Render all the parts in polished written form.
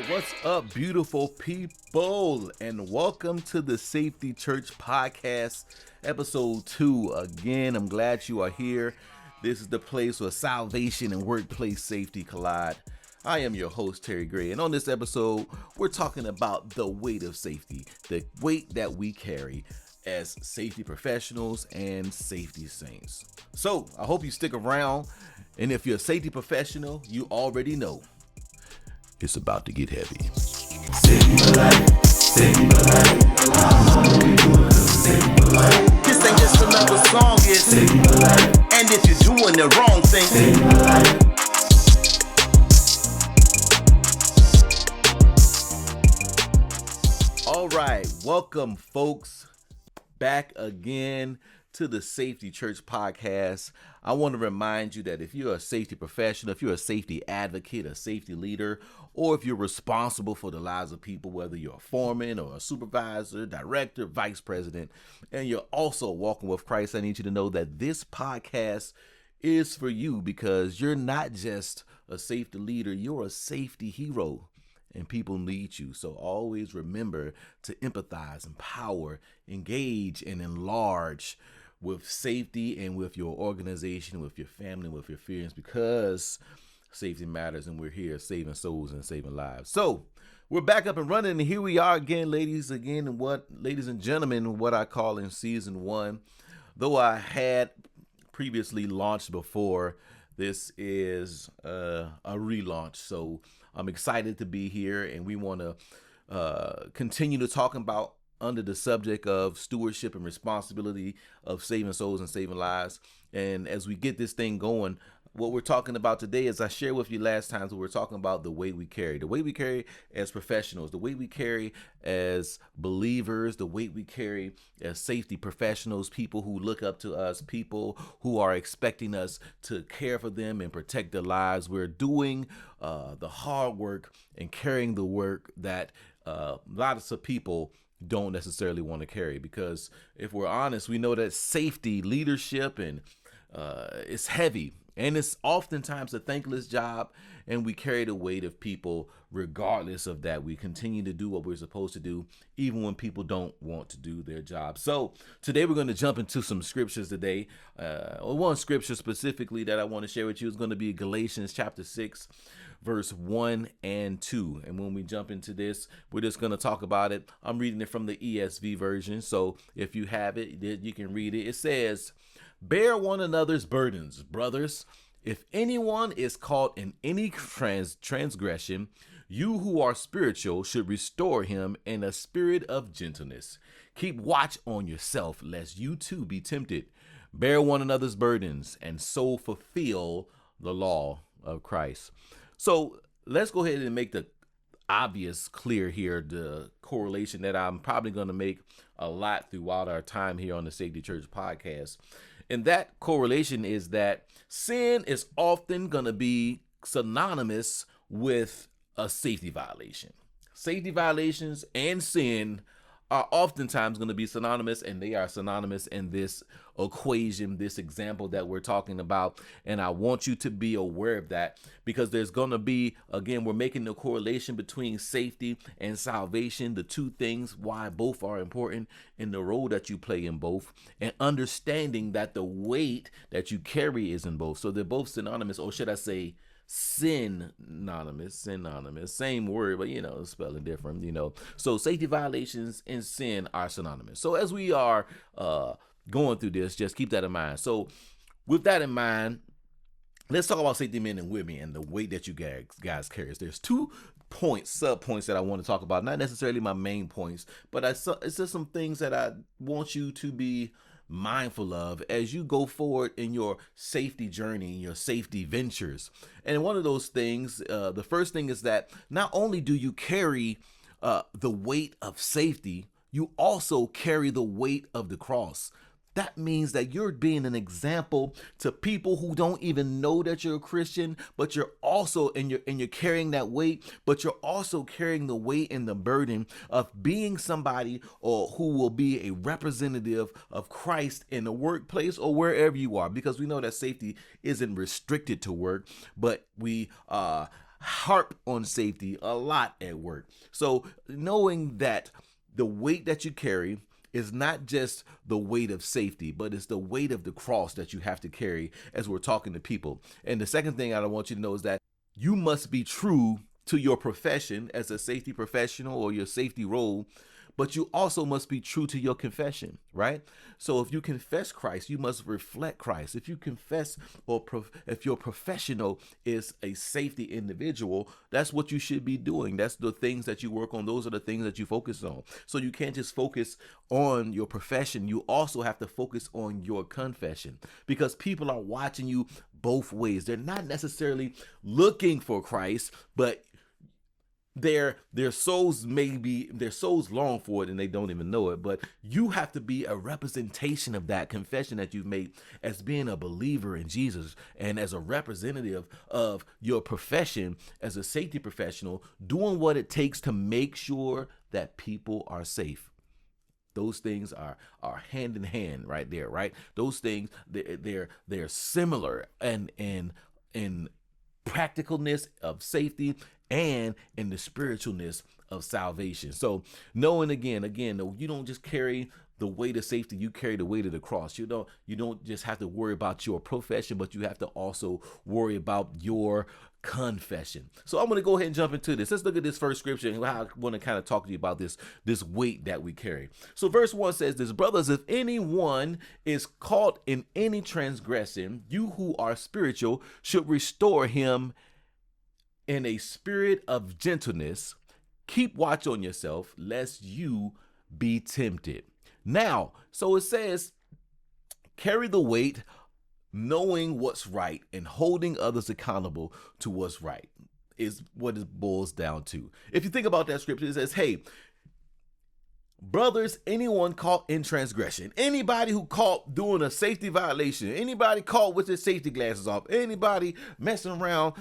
What's up, beautiful people? And welcome to the Safety Church Podcast, episode 2. Again, I'm glad you are here. This is the place where salvation and workplace safety collide. I am your host, Terry Gray, and on this episode, we're talking about the weight of safety, the weight that we carry as safety professionals and safety saints. So, I hope you stick around, and if you're a safety professional, you already know it's about to get heavy. Saving my life, saving my life. Saving my life. This ain't just another song, it's saving my life. And if you're doing the wrong thing, Saving my life. All right, welcome, folks, back again to the Safety Church Podcast. I want to remind you that if you're a safety professional, if you're a safety advocate, a safety leader, or if you're responsible for the lives of people, whether you're a foreman or a supervisor, director, vice president, and you're also walking with Christ, I need you to know that this podcast is for you because you're not just a safety leader, you're a safety hero. And people need you. So always remember to empathize, empower, engage, and enlarge with safety and with your organization, with your family, with your friends, because safety matters and we're here saving souls and saving lives. So we're back up and running, and here we are again, ladies and gentlemen, what I call in season 1. Though I had previously launched before, this is a relaunch. So I'm excited to be here, and we want to continue to talk about under the subject of stewardship and responsibility of saving souls and saving lives. And as we get this thing going, what we're talking about today, as I shared with you last time, so we're talking about the way we carry as professionals, the way we carry as believers, the way we carry as safety professionals, people who look up to us, people who are expecting us to care for them and protect their lives. We're doing the hard work and carrying the work that lots of people don't necessarily want to carry, because if we're honest, we know that safety, leadership, and it's heavy. And it's oftentimes a thankless job, and we carry the weight of people regardless of that. We continue to do what we're supposed to do, even when people don't want to do their job. So today we're going to jump into some scriptures today. One scripture specifically that I want to share with you is going to be Galatians chapter 6, verse 1 and 2. And when we jump into this, we're just going to talk about it. I'm reading it from the ESV version. So if you have it, you can read it. It says, "Bear one another's burdens, brothers. If anyone is caught in any transgression, you who are spiritual should restore him in a spirit of gentleness. Keep watch on yourself, lest you too be tempted. Bear one another's burdens, and so fulfill the law of Christ." So let's go ahead and make the obvious clear here, the correlation that I'm probably going to make a lot throughout our time here on the Safety Church Podcast. And that correlation is that sin is often going to be synonymous with a safety violation. Safety violations and sin are oftentimes going to be synonymous, and they are synonymous in this equation, this example that we're talking about. And I want you to be aware of that, because there's going to be, again, we're making the correlation between safety and salvation, the two things, why both are important in the role that you play in both, and understanding that the weight that you carry is in both. So they're both synonymous, or should I say synonymous, same word, but spelling different, So safety violations and sin are synonymous. So as we are going through this, just keep that in mind. So with that in mind, let's talk about safety men and women and the weight that you guys carry. There's 2 sub points that I want to talk about, not necessarily my main points, but it's just some things that I want you to be mindful of as you go forward in your safety journey, your safety ventures. And one of those things, the first thing is that not only do you carry the weight of safety, you also carry the weight of the cross. That means that you're being an example to people who don't even know that you're a Christian, but you're also, and you're carrying that weight, but you're also carrying the weight and the burden of being somebody or who will be a representative of Christ in the workplace or wherever you are, because we know that safety isn't restricted to work, but we harp on safety a lot at work. So knowing that the weight that you carry is not just the weight of safety, but it's the weight of the cross that you have to carry as we're talking to people. And the second thing I want you to know is that you must be true to your profession as a safety professional or your safety role, but you also must be true to your confession, right? So if you confess Christ, you must reflect Christ. If you confess if your professional is a safety individual, that's what you should be doing. That's the things that you work on. Those are the things that you focus on. So you can't just focus on your profession. You also have to focus on your confession, because people are watching you both ways. They're not necessarily looking for Christ, but their souls long for it and they don't even know it. But you have to be a representation of that confession that you've made as being a believer in Jesus, and as a representative of your profession as a safety professional, doing what it takes to make sure that people are safe. Those things are hand in hand right there, right? Those things, they're similar and in practicalness of safety and in the spiritualness of salvation. So knowing again, you don't just carry the weight of safety, you carry the weight of the cross. You don't just have to worry about your profession, but you have to also worry about your confession. So I'm going to go ahead and jump into this. Let's look at this first scripture and how I want to kind of talk to you about this weight that we carry. So verse 1 says this: brothers, if anyone is caught in any transgression, you who are spiritual should restore him in a spirit of gentleness. Keep watch on yourself, lest you be tempted. Now, so it says, carry the weight, knowing what's right and holding others accountable to what's right, is what it boils down to. If you think about that scripture, it says, hey, brothers, anyone caught in transgression, anybody who caught doing a safety violation, anybody caught with their safety glasses off, anybody messing around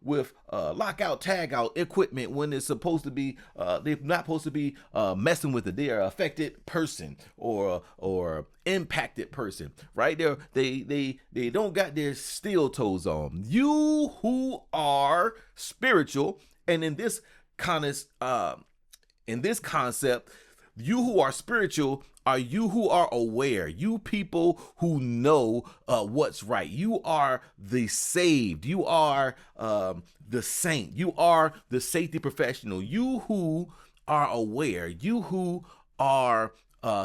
with lockout, tag out equipment when it's supposed to be, they're not supposed to be messing with it. They are affected person or impacted person, right? They don't got their steel toes on. You who are spiritual, and in this concept, you who are spiritual are you who are aware, you people who know what's right. You are the saved. You are the saint. You are the safety professional. You who are aware, you who are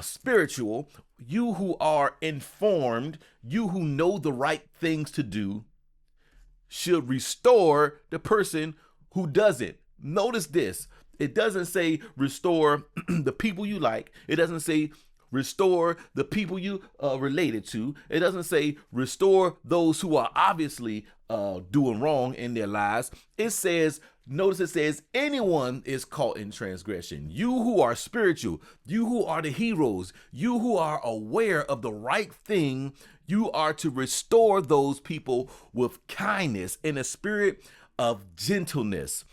spiritual, you who are informed, you who know the right things to do, should restore the person who doesn't. Notice this. It doesn't say restore the people you like. It doesn't say restore the people you related to. It doesn't say restore those who are obviously doing wrong in their lives. It says, notice it says, anyone is caught in transgression. You who are spiritual, you who are the heroes, you who are aware of the right thing, you are to restore those people with kindness in a spirit of gentleness.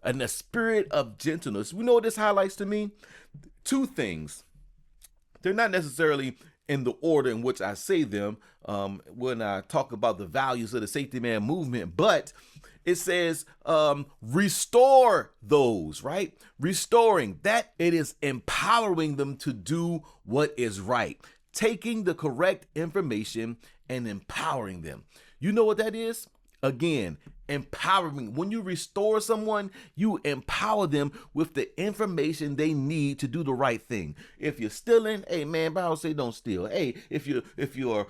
And the spirit of gentleness. We know what this highlights to me? Two things. They're not necessarily in the order in which I say them when I talk about the values of the safety man movement, but it says restore those, right? Restoring, that it is empowering them to do what is right, taking the correct information and empowering them. You know what that is? Again, empowering. When you restore someone, you empower them with the information they need to do the right thing. If you're stealing, hey man, Bible say don't steal. Hey, if you're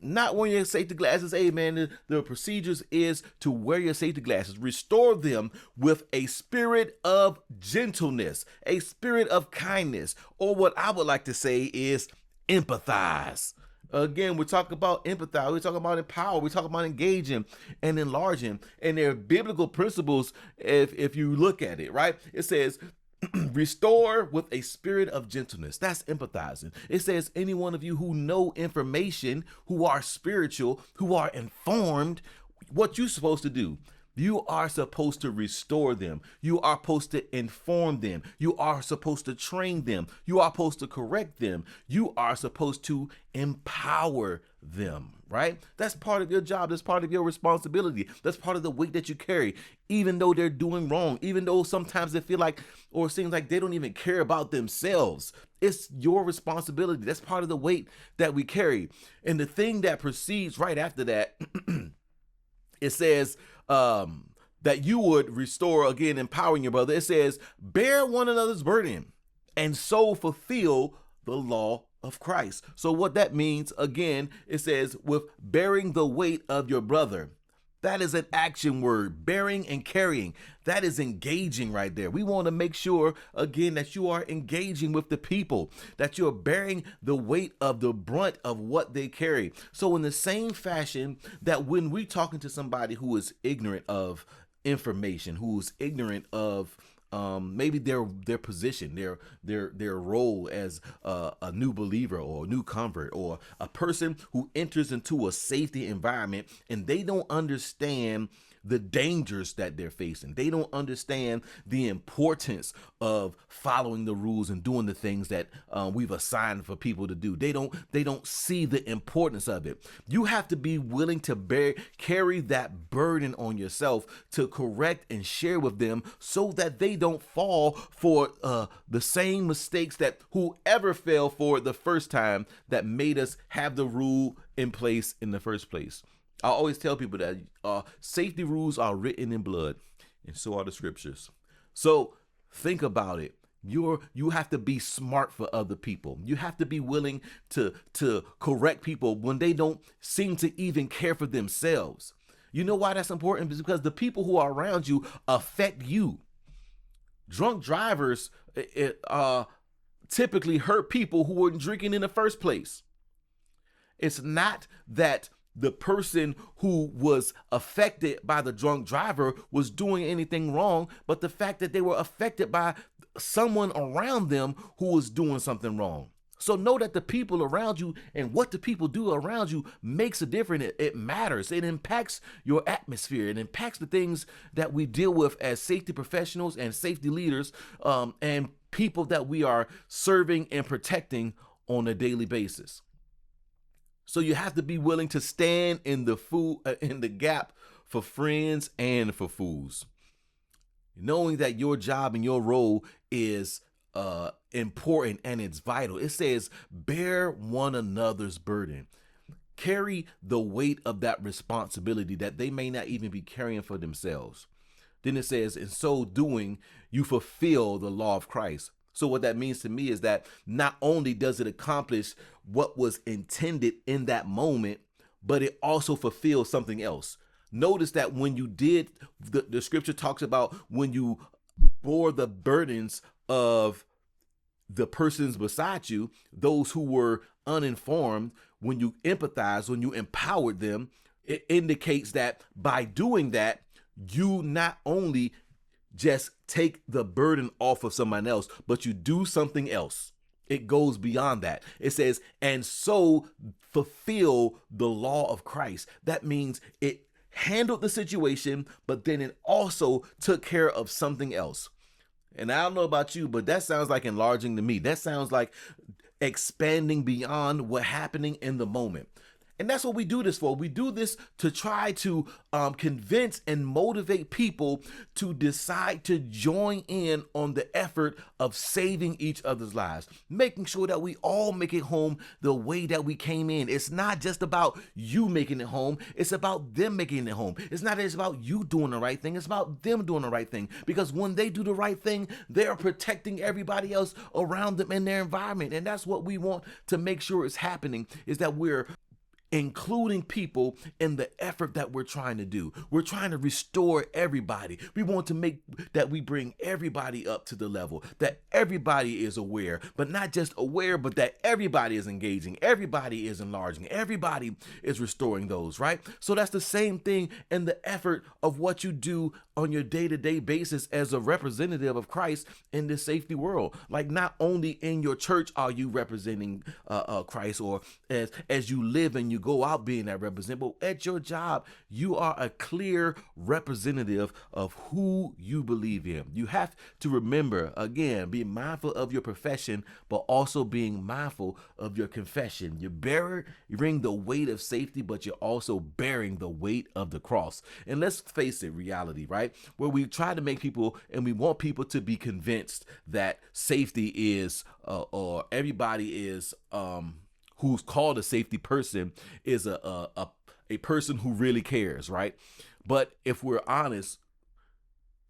not wearing your safety glasses, hey man, the procedures is to wear your safety glasses. Restore them with a spirit of gentleness, a spirit of kindness, or what I would like to say is empathize. Again, we're talking about empathize. We're talking about empower. We're talking about engaging and enlarging. And there are biblical principles if you look at it, right? It says, restore with a spirit of gentleness. That's empathizing. It says, any one of you who know information, who are spiritual, who are informed, what you're supposed to do. You are supposed to restore them. You are supposed to inform them. You are supposed to train them. You are supposed to correct them. You are supposed to empower them, right? That's part of your job. That's part of your responsibility. That's part of the weight that you carry, even though they're doing wrong, even though sometimes they feel like or it seems like they don't even care about themselves. It's your responsibility. That's part of the weight that we carry. And the thing that proceeds right after that, it says, that you would restore, again, empowering your brother. It says, bear one another's burden and so fulfill the law of Christ. So what that means, again, it says with bearing the weight of your brother. That is an action word, bearing and carrying. That is engaging right there. We want to make sure, again, that you are engaging with the people, that you're bearing the weight of the brunt of what they carry. So in the same fashion that when we're talking to somebody who is ignorant of information, who's ignorant of maybe their position, their role as a new believer or a new convert or a person who enters into a safety environment and they don't understand the dangers that they're facing. They don't understand the importance of following the rules and doing the things that we've assigned for people to do. They don't see the importance of it. You have to be willing to carry that burden on yourself to correct and share with them so that they don't fall for the same mistakes that whoever fell for the first time that made us have the rule in place in the first place. I always tell people that safety rules are written in blood, and so are the scriptures. So think about it. You have to be smart for other people. You have to be willing to correct people when they don't seem to even care for themselves. You know why that's important? It's because the people who are around you affect you. Drunk drivers typically hurt people who weren't drinking in the first place. It's not that the person who was affected by the drunk driver was doing anything wrong, but the fact that they were affected by someone around them who was doing something wrong. So know that the people around you and what the people do around you makes a difference. It matters. It impacts your atmosphere. It impacts the things that we deal with as safety professionals and safety leaders, and people that we are serving and protecting on a daily basis. So you have to be willing to stand in the gap for friends and for fools, knowing that your job and your role is important and it's vital. It says, bear one another's burden. Carry the weight of that responsibility that they may not even be carrying for themselves. Then it says, in so doing, you fulfill the law of Christ. So what that means to me is that not only does it accomplish what was intended in that moment, but it also fulfills something else. Notice that when you did, the scripture talks about when you bore the burdens of the persons beside you, those who were uninformed, when you empathize, when you empowered them, it indicates that by doing that, you not only just take the burden off of someone else, but you do something else. It goes beyond that. It says, and so fulfill the law of Christ. That means it handled the situation, but then it also took care of something else. And I don't know about you, but that sounds like enlarging to me. That sounds like expanding beyond what happening in the moment. And that's what we do this for. We do this to try to convince and motivate people to decide to join in on the effort of saving each other's lives, making sure that we all make it home the way that we came in. It's not just about you making it home. It's about them making it home. It's not just about you doing the right thing. It's about them doing the right thing. Because when they do the right thing, they're protecting everybody else around them in their environment. And that's what we want to make sure is happening, is that we're including people in the effort that we're trying to do. We're trying to restore everybody. We want to make that we bring everybody up to the level, that everybody is aware, but not just aware, but that everybody is engaging, everybody is enlarging, everybody is restoring those, right? So that's the same thing in the effort of what you do on your day-to-day basis as a representative of Christ in this safety world. Like, not only in your church are you representing Christ, or as you live and you go out being that representative, but at your job, you are a clear representative of who you believe in. You have to remember, again, be mindful of your profession, but also being mindful of your confession. You bring the weight of safety, but you're also bearing the weight of the cross. And let's face it, reality, right? Where we try to make people, and we want people to be convinced that safety is, or everybody is, who's called a safety person is a person who really cares, right? But if we're honest,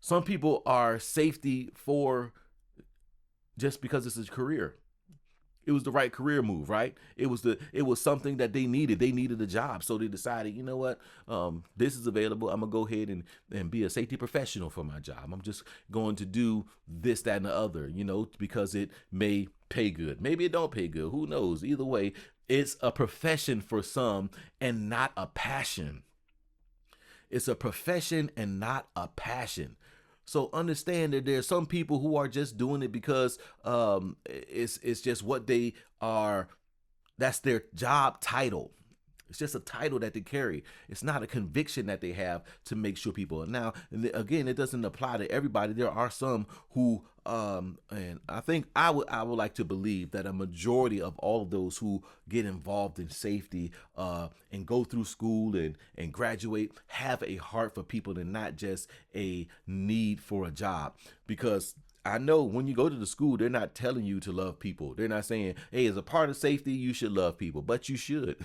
some people are safety for just because it's a career. It was the right career move, right? It was something that they needed. They needed a job. So they decided, you know what? This is available. I'm going to go ahead and be a safety professional for my job. I'm just going to do this, that, and the other, because it may pay good. Maybe it don't pay good. Who knows? Either way, it's a profession for some and not a passion. It's a profession and not a passion. So understand that there's some people who are just doing it because it's just what they are. That's their job title. It's just a title that they carry. It's not a conviction that they have to make sure people. Now, again, it doesn't apply to everybody. There are some who, and I think I would like to believe that a majority of all of those who get involved in safety and go through school and graduate have a heart for people and not just a need for a job. Because I know when you go to the school, they're not telling you to love people. They're not saying, hey, as a part of safety, you should love people, but you should.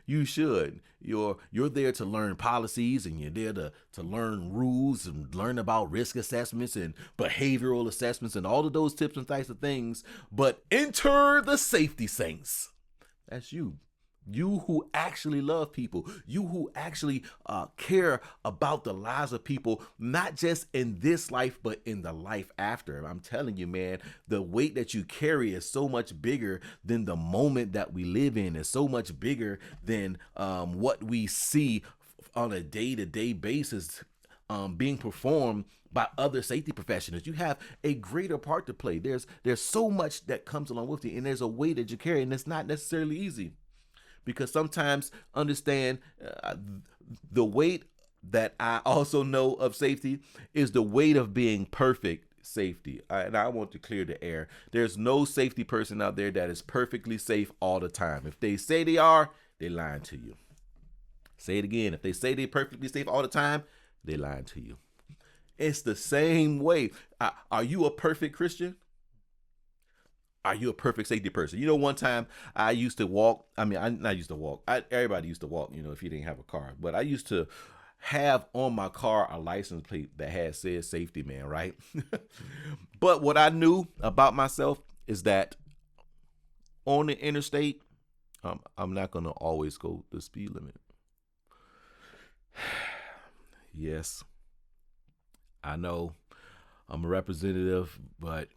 You should. You're there to learn policies, and you're there to learn rules and learn about risk assessments and behavioral assessments and all of those tips and types of things. But enter the safety saints. That's you. You who actually love people, you who actually care about the lives of people, not just in this life, but in the life after. I'm telling you, man, the weight that you carry is so much bigger than the moment that we live in. It's so much bigger than what we see on a day-to-day basis being performed by other safety professionals. You have a greater part to play. There's so much that comes along with you, and there's a weight that you carry, and it's not necessarily easy. Because sometimes, understand, the weight that I also know of safety is the weight of being perfect safety. And I want to clear the air. There's no safety person out there that is perfectly safe all the time. If they say they are, they're lying to you. Say it again. If they say they're perfectly safe all the time, they're lying to you. It's the same way. Are you a perfect Christian? Are you a perfect safety person? One time I used to walk. Everybody used to walk, if you didn't have a car. But I used to have on my car a license plate that had said safety man, right? But what I knew about myself is that on the interstate, I'm not going to always go the speed limit. Yes, I know I'm a representative, but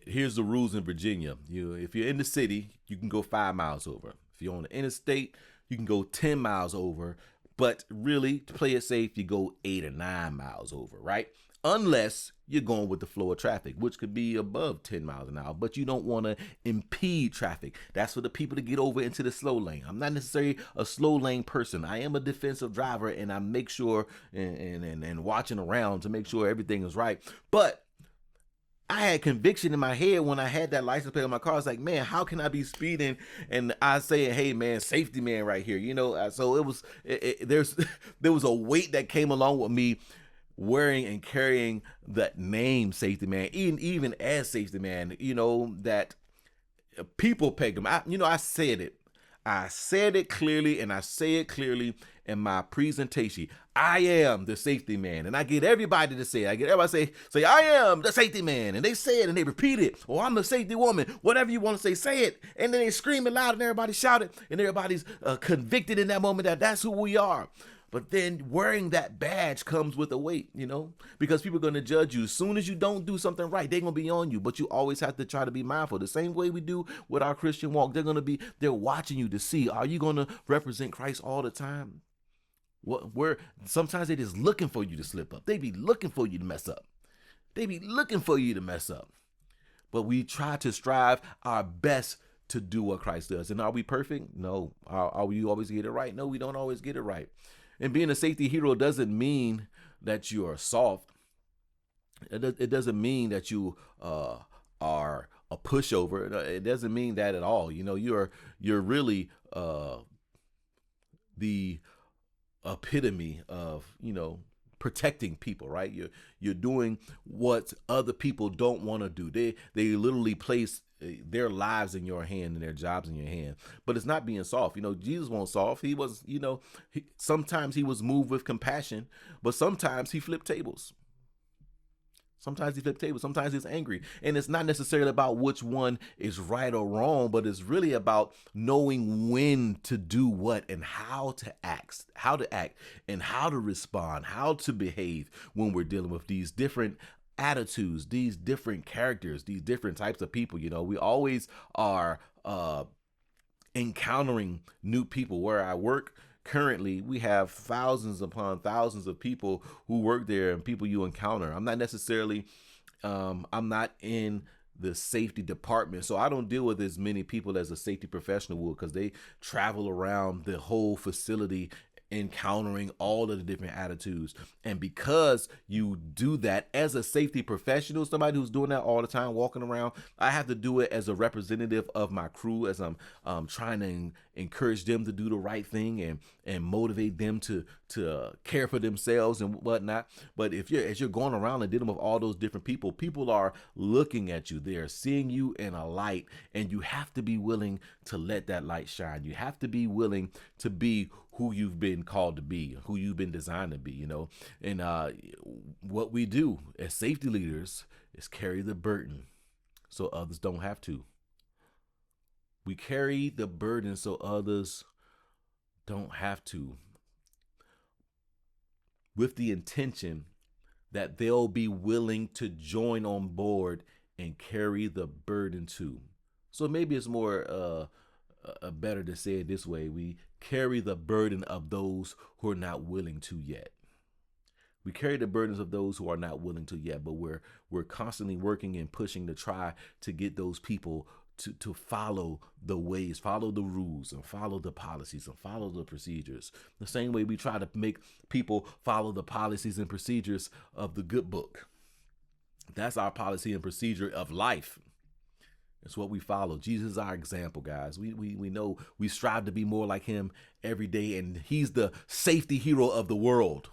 here's the rules in Virginia. If you're in the city, you can go 5 miles over. If you're on the interstate, you can go 10 miles over. But really, to play it safe, you go 8 or 9 miles over, right? Unless you're going with the flow of traffic, which could be above 10 miles an hour, but you don't want to impede traffic. That's for the people to get over into the slow lane. I'm not necessarily a slow lane person. I am a defensive driver, and I make sure and watching around to make sure everything is right. But I had conviction in my head when I had that license plate on my car. I was like, man, how can I be speeding? And I say, hey, man, safety man right here. So there was a weight that came along with me wearing and carrying that name safety man, even as safety man, that people pegged him. I said it. I said it clearly, and I say it clearly in my presentation. I am the safety man, and I get everybody to say it. I get everybody say, I am the safety man, and they say it and they repeat it. Or I'm the safety woman. Whatever you want to say it. And then they scream it loud, and everybody shout it, and everybody's convicted in that moment that that's who we are. But then wearing that badge comes with a weight, because people are going to judge you. As soon as you don't do something right, they're going to be on you. But you always have to try to be mindful. The same way we do with our Christian walk, they're watching you to see, are you going to represent Christ all the time? Where sometimes they just looking for you to slip up. They be looking for you to mess up. They be looking for you to mess up. But we try to strive our best to do what Christ does. And are we perfect? No. Are we always get it right? No, we don't always get it right. And being a safety hero doesn't mean that you are soft. It doesn't mean that you are a pushover. It doesn't mean that at all. You're really the epitome of protecting people, right? You're doing what other people don't want to do. They literally place their lives in your hand and their jobs in your hand. But it's not being soft. Jesus wasn't soft. He was, sometimes he was moved with compassion, but sometimes he flipped tables. Sometimes he flipped tables. Sometimes he's angry. And it's not necessarily about which one is right or wrong, but it's really about knowing when to do what and how to act and how to respond, how to behave when we're dealing with these different attitudes, these different characters, these different types of people. We always are encountering new people. Where I work currently, we have thousands upon thousands of people who work there and people you encounter. I'm not necessarily, I'm not in the safety department, so I don't deal with as many people as a safety professional would, because they travel around the whole facility encountering all of the different attitudes. And because you do that as a safety professional, somebody who's doing that all the time, walking around, I have to do it as a representative of my crew, as I'm trying to encourage them to do the right thing and motivate them to care for themselves and whatnot. But as you're going around and dealing with all those different people are looking at you. They're seeing you in a light, and you have to be willing to let that light shine. You have to be willing to be who you've been called to be, who you've been designed to be, And what we do as safety leaders is carry the burden so others don't have to. We carry the burden so others don't have to, with the intention that they'll be willing to join on board and carry the burden too. So maybe it's more better to say it this way. We carry the burden of those who are not willing to yet. We carry the burdens of those who are not willing to yet, but we're constantly working and pushing to try to get those people to follow the ways, follow the rules, and follow the policies, and follow the procedures. The same way we try to make people follow the policies and procedures of the good book. That's our policy and procedure of life. It's what we follow. Jesus is our example, guys. We know we strive to be more like him every day, and he's the safety hero of the world.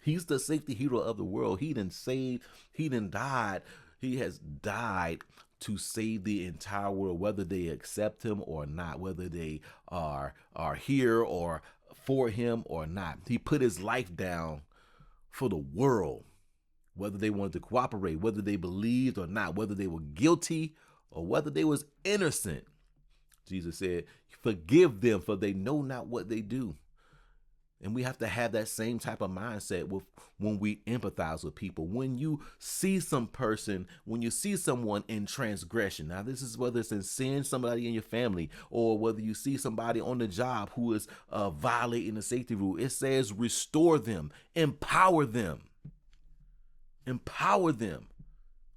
He's the safety hero of the world. He died. He has died to save the entire world, whether they accept him or not, whether they are here or for him or not. He put his life down for the world, whether they wanted to cooperate, whether they believed or not, whether they were guilty or whether they was innocent. Jesus said, forgive them, for they know not what they do. And we have to have that same type of mindset when we empathize with people. When you see when you see someone in transgression, now this is whether it's in sin, somebody in your family, or whether you see somebody on the job who is violating the safety rule, it says restore them, empower them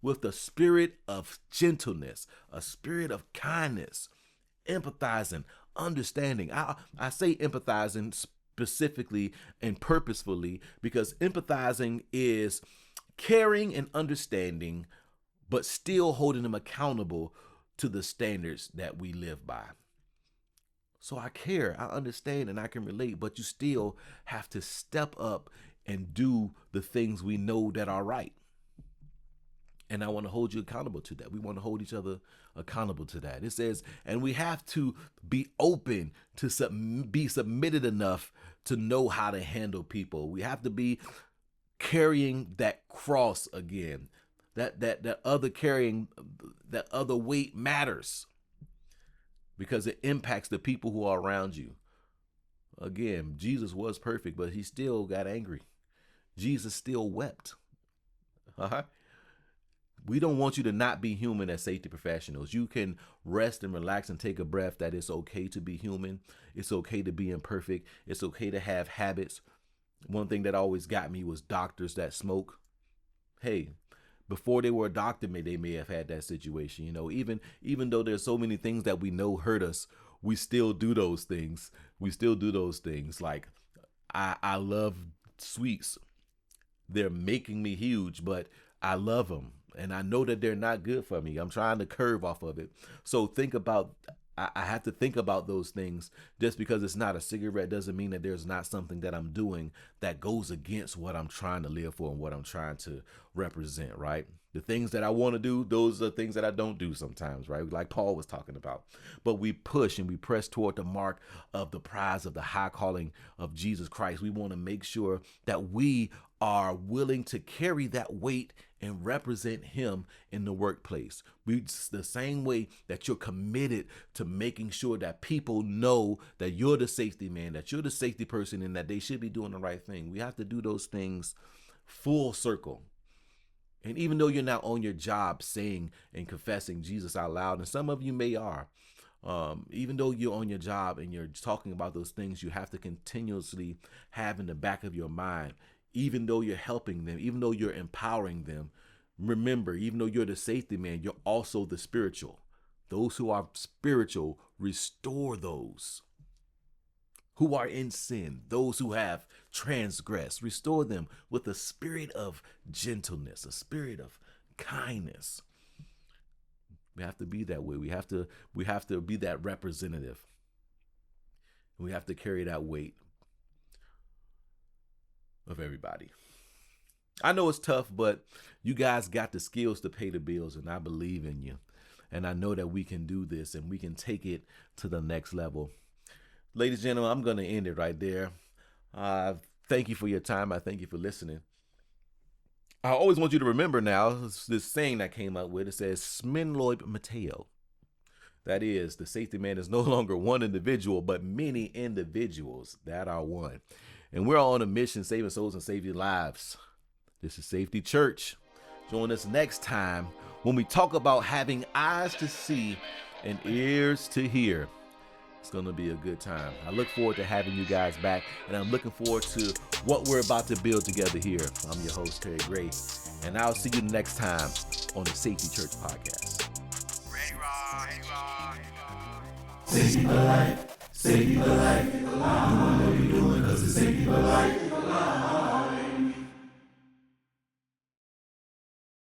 with the spirit of gentleness, a spirit of kindness, empathizing, understanding. I say empathizing specifically and purposefully, because empathizing is caring and understanding, but still holding them accountable to the standards that we live by. So I care, I understand, and I can relate, but you still have to step up and do the things we know that are right. And I want to hold you accountable to that. We want to hold each other accountable to that. It says, and we have to be open to be submitted enough to know how to handle people. We have to be carrying that cross again. That other weight matters, because it impacts the people who are around you. Again, Jesus was perfect, but he still got angry. Jesus still wept. We don't want you to not be human as safety professionals. You can rest and relax and take a breath that it's okay to be human. It's okay to be imperfect. It's okay to have habits. One thing that always got me was doctors that smoke. Hey, before they were a doctor, they may have had that situation. Even though there's so many things that we know hurt us, we still do those things. Like I love sweets. They're making me huge, but I love them. And I know that they're not good for me. I'm trying to curve off of it. So I have to think about those things. Just because it's not a cigarette doesn't mean that there's not something that I'm doing that goes against what I'm trying to live for and what I'm trying to represent, right? The things that I want to do, those are things that I don't do sometimes, right? Like Paul was talking about. But we push and we press toward the mark of the prize of the high calling of Jesus Christ. We want to make sure that we are willing to carry that weight and represent him in the workplace. The same way that you're committed to making sure that people know that you're the safety man, that you're the safety person, and that they should be doing the right thing. We have to do those things full circle. And even though you're not on your job saying and confessing Jesus out loud, and some of you may are, even though you're on your job and you're talking about those things, you have to continuously have in the back of your mind, even though you're helping them, even though you're empowering them, remember, even though you're the safety man, you're also the spiritual. Those who are spiritual, restore those who are in sin, those who have transgressed, restore them with a spirit of gentleness, a spirit of kindness. We have to be that way. We have to be that representative. We have to carry that weight of everybody. I know it's tough, but you guys got the skills to pay the bills, and I believe in you. And I know that we can do this and we can take it to the next level. Ladies and gentlemen, I'm going to end it right there. Thank you for your time. I thank you for listening. I always want you to remember now this saying that came up with. It says, Smenloib Mateo. That is, the safety man is no longer one individual, but many individuals that are one. And we're all on a mission, saving souls and saving lives. This is Safety Church. Join us next time when we talk about having eyes to see and ears to hear. It's going to be a good time. I look forward to having you guys back, and I'm looking forward to what we're about to build together here. I'm your host, Terry Gray, and I'll see you next time on the Safety Church Podcast. Ready, rock. Safety for life, safety for life.